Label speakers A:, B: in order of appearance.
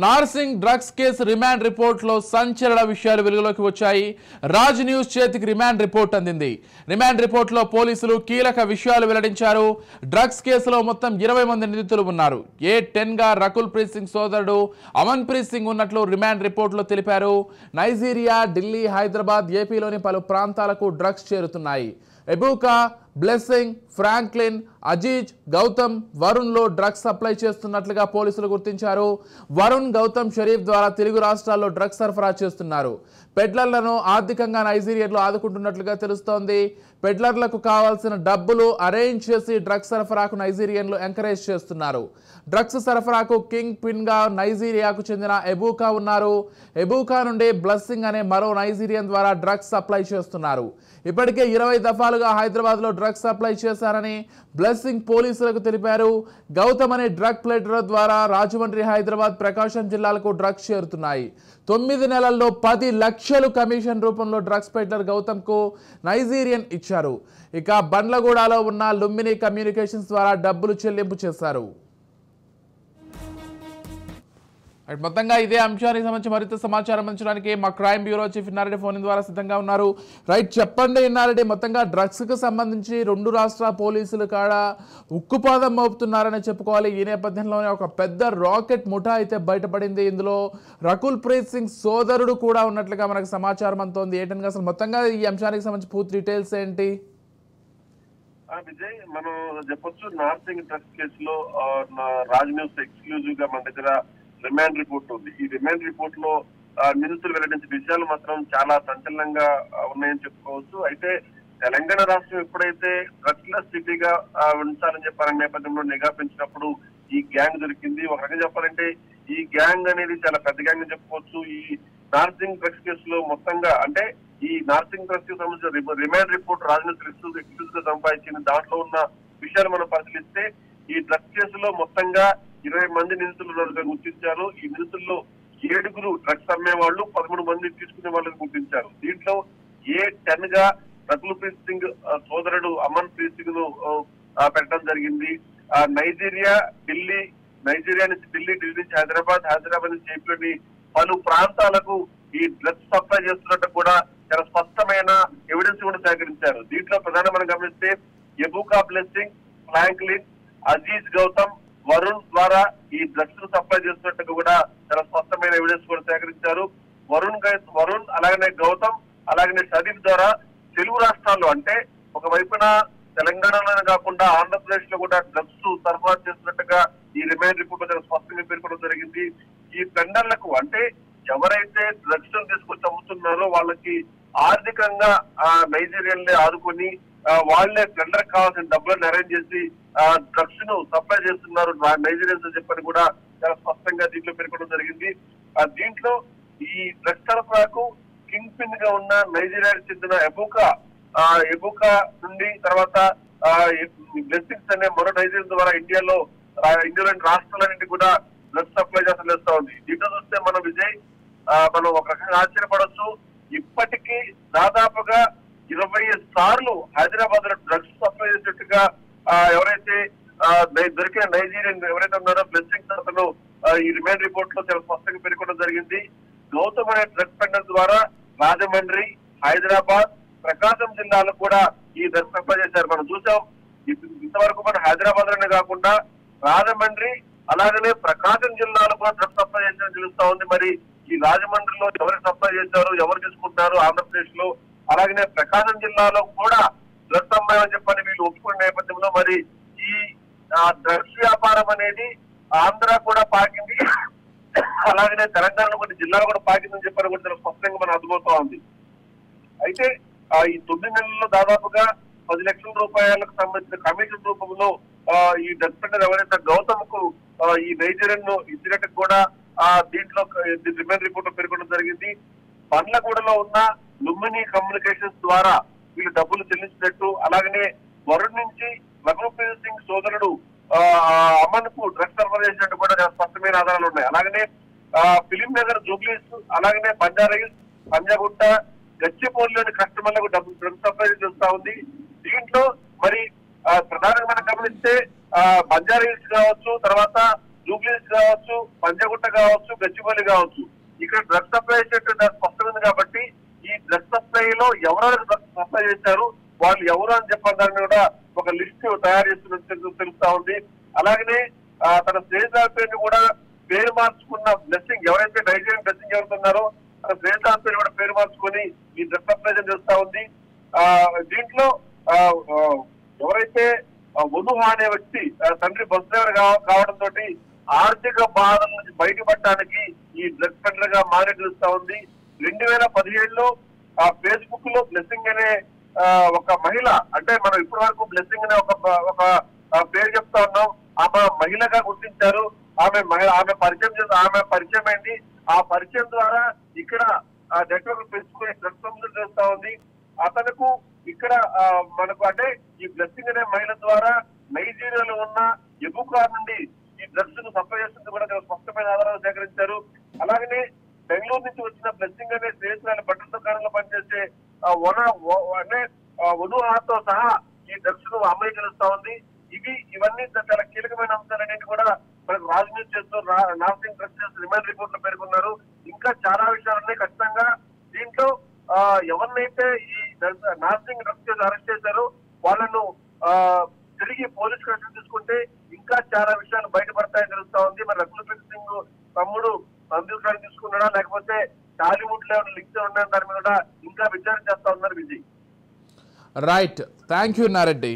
A: Narsingi drugs case remand రిపోర్ట్లో సంచలన విషయాలు వెలుగులోకి వచ్చాయి. రాజ్ న్యూస్ చేతికి రిమాండ్ రిపోర్ట్ అందింది. రిమాండ్ రిపోర్ట్లో పోలీసులు కీలక విషయాలు వెల్లడించారు. డ్రగ్స్ కేసులో మొత్తం 20 మంది నిందితులు ఉన్నారు. A10 గా రకుల్ ప్రీత్ సింగ్ సోదరుడు అమన్ ప్రీత్ సింగ్ ఉన్నట్లు రిమాండ్ రిపోర్ట్లో తెలిపారు. నైజీరియా, ఢిల్లీ, హైదరాబాద్, ఏపీలోని పలు ప్రాంతాలకు డ్రగ్స్ చేరుతున్నాయి. Ebuka, blessing, Franklin, Aziz, Gautam, Varun లో డ్రగ్స్ సప్లై చేస్తున్నట్లుగా పోలీసులు గుర్తించారు. వరుణ్, గౌతమ్ షరీఫ్ ద్వారా తెలుగు రాష్ట్రాల్లో డ్రగ్స్ సరఫరా చేస్తున్నారు. పెడ్లర్లను ఆర్థికంగా నైజీరియాలో ఆదుకుంటున్నట్లుగా తెలుస్తోంది. పెడ్లర్లకు కావాల్సిన డబ్బులు అరేంజ్ చేసి డ్రగ్స్ సరఫరాకు నైజీరియన్లు ఎంకరేజ్ చేస్తున్నారు. డ్రగ్స్ సరఫరాకు కింగ్ పిన్ గా నైజీరియాకు చెందిన ఎబూకా ఉన్నారు. ఎబూకా నుండి బ్లెస్సింగ్ అనే మరో నైజీరియన్ ద్వారా డ్రగ్స్ సప్లై చేస్తున్నారు. ఇప్పటికే 20 దఫాలుగా హైదరాబాద్ లో డ్రగ్స్ సప్లై చేశారని బ్లెస్సింగ్ పోలీసులకు తెలిపారు. గౌతమ్ అనే డ్రగ్ ప్లేటర్ ద్వారా రాజమండ్రి, హైదరాబాద్, ప్రకాశం జిల్లాలకు డ్రగ్స్ చేరుతున్నాయి. 9 నెలల్లో 10 లక్షలు కమిషన్ రూపంలో డ్రగ్స్ ప్లేటర్ గౌతమ్ కు నైజీరియన్ ఇచ్చారు. ఇక బండ్లగూడలో ఉన్న లుంబిని కమ్యూనికేషన్స్ ద్వారా డబ్బులు చెల్లింపు చేశారు. మొత్తంగా ఇదే అంశానికి సంబంధించి మరింత సమాచారం అందించడానికి మా crime bureau chief Inna Reddy phone ద్వారా సిద్ధంగా ఉన్నారు. రైట్, చెప్పండి ఇన్నారెడ్డి, మొత్తంగా డ్రగ్స్ కు సంబంధించి 2 రాష్ట్ర పోలీసులు కాడ ఉక్కుపాదం మోపుతున్నారని చెప్పుకోవాలి. ఈ నేపథ్యంలోనే ఒక పెద్ద రాకెట్ ముఠా అయితే బయటపడింది. ఇందులో రకుల్ ప్రీత్ సింగ్ సోదరుడు కూడా ఉన్నట్లుగా మనకు సమాచారం అంతోంది. ఏంటంటే అసలు మొత్తంగా ఈ అంశానికి సంబంధించి పూర్తి డీటెయిల్స్ ఏంటి?
B: విజయ్, మనం చెప్పొచ్చు నార్సింగ్ డ్రగ్స్ కేసులో రాజ్ న్యూస్ ఎక్స్క్లూజివ్ గా మన దగ్గర రిమాండ్ రిపోర్ట్ ఉంది. ఈ రిమాండ్ రిపోర్ట్ లో నిందితులు వెల్లడించిన విషయాలు మాత్రం చాలా సంచలనంగా ఉన్నాయని చెప్పుకోవచ్చు. అయితే తెలంగాణ రాష్ట్రం ఎప్పుడైతే డ్రగ్స్ సిటీగా ఉంచాలని చెప్పారనే నేపథ్యంలో నిఘా పెంచినప్పుడు ఈ గ్యాంగ్ దొరికింది. ఒక రకంగా చెప్పాలంటే ఈ గ్యాంగ్ అనేది చాలా పెద్ద గ్యాంగ్ అని చెప్పుకోవచ్చు. ఈ నార్సింగ్ డ్రగ్స్ కేసులో మొత్తంగా అంటే ఈ నార్సింగ్ డ్రగ్స్ కి సంబంధించిన రిమాండ్ రిపోర్ట్ రాజనీతి ఎక్స్క్లూజివ్ గా సంపాదించింది. దాంట్లో ఉన్న విషయాలు మనం పరిశీలిస్తే ఈ డ్రగ్స్ కేసులో మొత్తంగా 20 మంది నిందితులు గుర్తించారు. ఈ నిందితుల్లో 7 డ్రగ్స్ అమ్మే వాళ్ళు, 13 మంది తీసుకునే వాళ్ళని గుర్తించారు. దీంట్లో A10 గా రకుల్ ప్రీత్ సింగ్ సోదరుడు అమన్ ప్రీత్ సింగ్ ను పెట్టడం జరిగింది. నైజీరియా నుంచి ఢిల్లీ నుంచి హైదరాబాద్ నుంచి ఏపీలోని పలు ప్రాంతాలకు ఈ డ్రగ్స్ సప్లై చేస్తున్నట్టు కూడా చాలా స్పష్టమైన ఎవిడెన్స్ కూడా సేకరించారు. దీంట్లో ప్రధానంగా మనం గమనిస్తే ఎబూకా, బ్లెస్సింగ్, ఫ్రాంక్లిన్, అజీజ్, గౌతమ్, వరుణ్ ద్వారా ఈ డ్రగ్స్ ను సప్లై చేస్తున్నట్టు కూడా చాలా స్పష్టమైన ఎవిడెన్స్ కూడా సేకరించారు. వరుణ్ అలాగనే గౌతమ్ అలాగనే షరీఫ్ ద్వారా తెలుగు రాష్ట్రాల్లో అంటే ఒకవైపున తెలంగాణలోనే కాకుండా ఆంధ్రప్రదేశ్ లో కూడా డ్రగ్స్ సరఫరా చేస్తున్నట్టుగా ఈ రిమాండ్ రిపోర్ట్ లో చాలా స్పష్టంగా పేర్కొనడం జరిగింది. ఈ టెండర్లకు అంటే ఎవరైతే డ్రగ్స్ తీసుకొచ్చి అమ్ముతున్నారో వాళ్ళకి ఆర్థికంగా నైజీరియన్లే ఆదుకొని వాళ్లే టెండర్ కావాల్సిన డబ్బులను అరేంజ్ చేసి డ్రగ్స్ ను సప్లై చేస్తున్నారు నైజీరియన్స్ అని చెప్పని కూడా చాలా స్పష్టంగా దీంట్లో పేర్కొనడం జరిగింది. దీంట్లో ఈ డ్రగ్స్ సరఫరాకు కింగ్ పిన్ గా ఉన్న నైజీరియాకి చెందిన ఎబూకా నుండి తర్వాత బ్లెస్సింగ్స్ అనే మరో నైజీరియన్ ద్వారా ఇండియాలోని రాష్ట్రాలన్నింటి కూడా డ్రగ్స్ సప్లై చేస్తా ఉంది. దీంట్లో చూస్తే మనం విజయ్ మనం ఒక రకంగా ఆశ్చర్యపడవచ్చు. ఇప్పటికీ దాదాపుగా 20 సార్లు హైదరాబాద్ లో డ్రగ్స్ సప్లై చేసేట్టుగా ఎవరైతే దొరికిన నైజీరియన్ ఎవరైతే ఉన్నారో బ్లెస్సింగ్ అతను ఈ రిమాండ్ రిపోర్ట్ లో చాలా స్పష్టంగా పేర్కొనడం జరిగింది. గౌతమ్ అనే డ్రగ్స్ పెండర్ ద్వారా రాజమండ్రి, హైదరాబాద్, ప్రకాశం జిల్లాలకు కూడా ఈ డ్రగ్స్ సప్లై చేశారు. మనం చూసాం ఇంతవరకు మన హైదరాబాద్ లోనే కాకుండా రాజమండ్రి అలాగనే ప్రకాశం జిల్లాలో కూడా డ్రగ్స్ సప్లై చేసినట్టు తెలుస్తా ఉంది. మరి ఈ రాజమండ్రిలో ఎవరు సప్లై చేశారు, ఎవరు తీసుకుంటున్నారు ఆంధ్రప్రదేశ్ లో, అలాగనే ప్రకాశం జిల్లాలో కూడా డ్రగ్స్ అమ్మాయని చెప్పని వీళ్ళు ఒప్పుకునే నేపథ్యంలో మరి ఈ డ్రగ్స్ వ్యాపారం అనేది ఆంధ్ర కూడా పాకింది, అలాగనే తెలంగాణలో కొన్ని జిల్లాలో కూడా పాకిందని చెప్పని కూడా చాలా స్పష్టంగా మనం అర్థమవుతా ఉంది. అయితే ఈ 9 నెలల్లో దాదాపుగా 10 లక్షల రూపాయలకు సంబంధించిన కమిషన్ రూపంలో ఈ డ్రగ్స్ పెండర్ ఎవరైతే గౌతమ్ కు ఈ నైజీరియన్ ను ఇచ్చినట్టు కూడా దీంట్లో రిమాండ్ రిపోర్ట్ లో పేర్కొనడం జరిగింది. బండ్లగూడలో ఉన్న లుంబిని కమ్యూనికేషన్స్ ద్వారా వీళ్ళు డబ్బులు చెల్లించినట్టు, అలాగనే వరుణ్ నుంచి రకుల్ ప్రీత్ సింగ్ సోదరుడు అమన్ కు డ్రగ్స్ సరఫరా చేసినట్టు కూడా స్పష్టమైన ఆధారాలు ఉన్నాయి. అలాగనే ఫిలిం నగర్, జూబ్లీస్, అలాగనే బంజారాహిల్స్, పంజాగుట్ట, గచ్చిబౌలిలోని కస్టమర్లకు డబ్బులు డ్రగ్స్ సప్లై చేస్తా ఉంది. దీంట్లో మరి ప్రధానంగా మనం గమనిస్తే బంజారాహిల్స్ కావచ్చు, తర్వాత జూబ్లీస్ కావచ్చు, పంజగుట్ట కావచ్చు, గచ్చిబౌలి కావచ్చు, ఇక్కడ డ్రగ్ సప్లై చేసేట్టు స్పష్టమైంది కాబట్టి ఈ డ్రగ్ సప్లైలో ఎవరెవరు డ్రగ్స్ సప్లై చేశారు, వాళ్ళు ఎవరు అని చెప్పడానికి కూడా ఒక లిస్ట్ తయారు చేస్తున్నట్టు తెలుస్తా ఉంది. అలాగనే తన స్నేహితుల పేరుని కూడా పేరు మార్చుకున్న బ్లెస్సింగ్, ఎవరైతే నైజీరియన్ బ్లెస్సింగ్ ఎవరుతున్నారో తన స్నేహితుల పేరు కూడా పేరు మార్చుకొని ఈ డ్రగ్ సప్లై చేస్తా ఉంది. దీంట్లో ఎవరైతే వనుహా అనే వ్యక్తి తండ్రి బస్ డ్రైవర్ కావడంతో ఆర్థిక బాధల నుంచి బయటపడటానికి ఈ డ్రగ్ పెడ్లర్ గా మారి తెలుస్తా ఉంది. 2017లో ఫేస్బుక్ లో బ్లెస్సింగ్ అనే ఒక మహిళ, అంటే మనం ఇప్పటి వరకు బ్లెస్సింగ్ అనే ఒక పేరు చెప్తా ఉన్నాం, ఆమె మహిళగా గుర్తించారు. ఆమె పరిచయం అయింది. ఆ పరిచయం ద్వారా ఇక్కడ నెట్వర్క్ పెంచుకుని డ్రగ్స్ పంపిణీ చేస్తా ఉంది. అతనుకు ఇక్కడ మనకు అంటే ఈ బ్లెస్సింగ్ అనే మహిళ ద్వారా నైజీరియాలో ఉన్న ఎబుకా నుండి ఈ డ్రగ్స్ ను సప్లై చేస్తుంది కూడా స్పష్టమైన ఆధారాలు సేకరించారు. అలాగనే బెంగళూరు నుంచి వచ్చిన బ్లెస్సింగ్ అనే స్నేహితురాలు బట్టల దుకాణంలో పనిచేసే వనుహాతో సహా ఈ డ్రగ్స్ ను అమ్మాయి తెలుస్తా ఉంది. ఇవన్నీ చాలా కీలకమైన అంశాలన్నింటి కూడా మనకు రాజ్ న్యూస్ చేస్తూ నార్సింగ్ డ్రగ్స్ రిమాండ్ రిపోర్ట్ లో పేర్కొన్నారు. ఇంకా చాలా విషయాలున్నాయి. ఖచ్చితంగా దీంట్లో ఎవరినైతే ఈ నార్సింగ్ డ్రగ్స్ అరెస్ట్ చేశారో వాళ్ళను తిరిగి పోలీస్ కస్టడీ తీసుకుంటే ఇంకా చాలా విషయాలు బయటపడతాయని తెలుస్తా ఉంది. మరి రకుల్ప్రీత్ సింగ్ తమ్ముడు సందీప్ గారిని తీసుకున్నాడా లేకపోతే టాలీవుడ్ లో లింక్స్ ఉన్నాయని దాని మీద ఇంకా విచారణ చేస్తా ఉన్నారు Vijay.
A: Right, thank you Nareddy.